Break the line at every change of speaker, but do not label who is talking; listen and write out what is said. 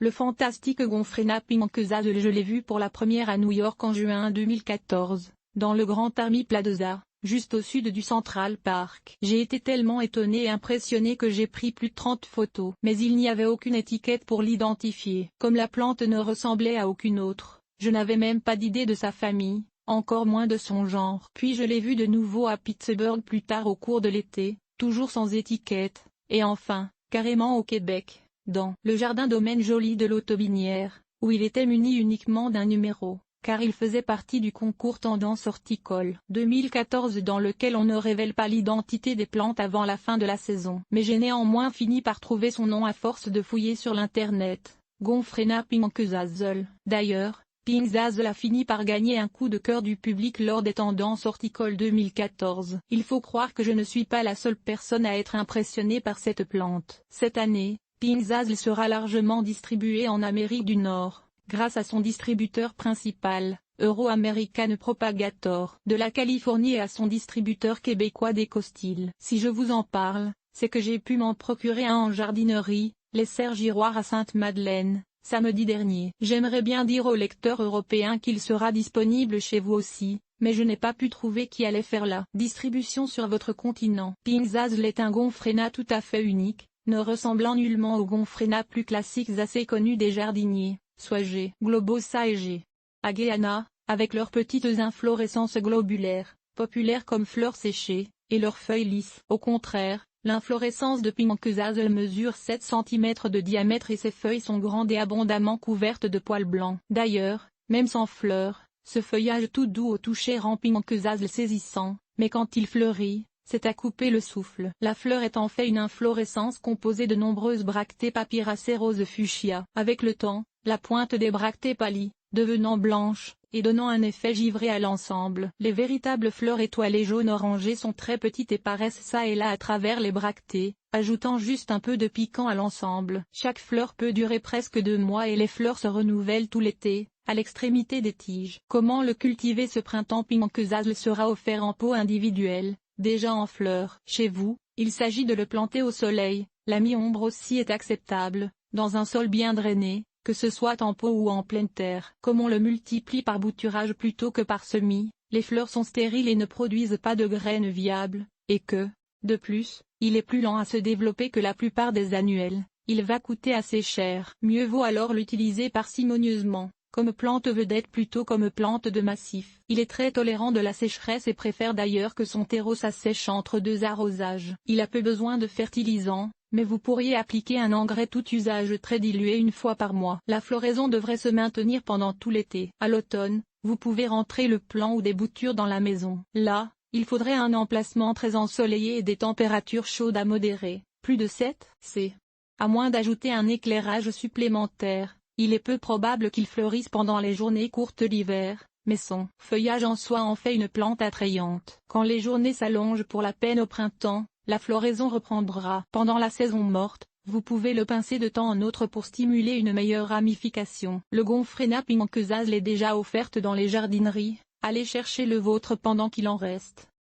Le fantastique Gomphrena pingquezazel, je l'ai vu pour la première à New York en juin 2014, dans le Grand Army Plaza, juste au sud du Central Park. J'ai été tellement étonné et impressionné que j'ai pris plus de 30 photos. Mais il n'y avait aucune étiquette pour l'identifier. Comme la plante ne ressemblait à aucune autre, je n'avais même pas d'idée de sa famille, encore moins de son genre. Puis je l'ai vu de nouveau à Pittsburgh plus tard au cours de l'été, toujours sans étiquette, et enfin, carrément au Québec, dans le jardin domaine joli de l'Autobinière, où il était muni uniquement d'un numéro, car il faisait partie du concours Tendance horticole 2014 dans lequel on ne révèle pas l'identité des plantes avant la fin de la saison. Mais j'ai néanmoins fini par trouver son nom à force de fouiller sur l'internet, Gomphrena pingquezazel. D'ailleurs, Pingquezazel a fini par gagner un coup de cœur du public lors des Tendances horticoles 2014. Il faut croire que je ne suis pas la seule personne à être impressionnée par cette plante. Cette année, Pingquezazel sera largement distribué en Amérique du Nord, grâce à son distributeur principal, Euro-American Propagator, de la Californie, et à son distributeur québécois Décostil. Si je vous en parle, c'est que j'ai pu m'en procurer un en jardinerie, les Serres Giroir à Sainte-Madeleine, samedi dernier. J'aimerais bien dire aux lecteurs européens qu'il sera disponible chez vous aussi, mais je n'ai pas pu trouver qui allait faire la distribution sur votre continent. Pingquezazel est un Gomphrena tout à fait unique, ne ressemblant nullement aux Gomphrena plus classiques assez connus des jardiniers, soit G. globosa et G. ageana, avec leurs petites inflorescences globulaires, populaires comme fleurs séchées, et leurs feuilles lisses. Au contraire, l'inflorescence de Pingquezazel mesure 7 cm de diamètre et ses feuilles sont grandes et abondamment couvertes de poils blancs. D'ailleurs, même sans fleurs, ce feuillage tout doux au toucher rend Pingquezazel saisissant, mais quand il fleurit, c'est à couper le souffle. La fleur est en fait une inflorescence composée de nombreuses bractées papyracées rose fuchsia. Avec le temps, la pointe des bractées pâlit, devenant blanche, et donnant un effet givré à l'ensemble. Les véritables fleurs étoilées jaune-orangé sont très petites et paraissent ça et là à travers les bractées, ajoutant juste un peu de piquant à l'ensemble. Chaque fleur peut durer presque 2 mois et les fleurs se renouvellent tout l'été, à l'extrémité des tiges. Comment le cultiver ce printemps? Pingquezazel sera offert en pot individuel, déjà en fleurs. Chez vous, il s'agit de le planter au soleil, la mi-ombre aussi est acceptable, dans un sol bien drainé, que ce soit en pot ou en pleine terre. Comme on le multiplie par bouturage plutôt que par semis, les fleurs sont stériles et ne produisent pas de graines viables, et que, de plus, il est plus lent à se développer que la plupart des annuels, il va coûter assez cher. Mieux vaut alors l'utiliser parcimonieusement, comme plante vedette plutôt comme plante de massif. Il est très tolérant de la sécheresse et préfère d'ailleurs que son terreau s'assèche entre 2 arrosages. Il a peu besoin de fertilisants, mais vous pourriez appliquer un engrais tout usage très dilué 1 fois par mois. La floraison devrait se maintenir pendant tout l'été. À l'automne, vous pouvez rentrer le plant ou des boutures dans la maison. Là, il faudrait un emplacement très ensoleillé et des températures chaudes à modérées, plus de 7 C. À moins d'ajouter un éclairage supplémentaire, il est peu probable qu'il fleurisse pendant les journées courtes l'hiver, mais son feuillage en soi en fait une plante attrayante. Quand les journées s'allongent pour la peine au printemps, la floraison reprendra. Pendant la saison morte, vous pouvez le pincer de temps en autre pour stimuler une meilleure ramification. Le Gomphrena pingquezazel est déjà offerte dans les jardineries, allez chercher le vôtre pendant qu'il en reste.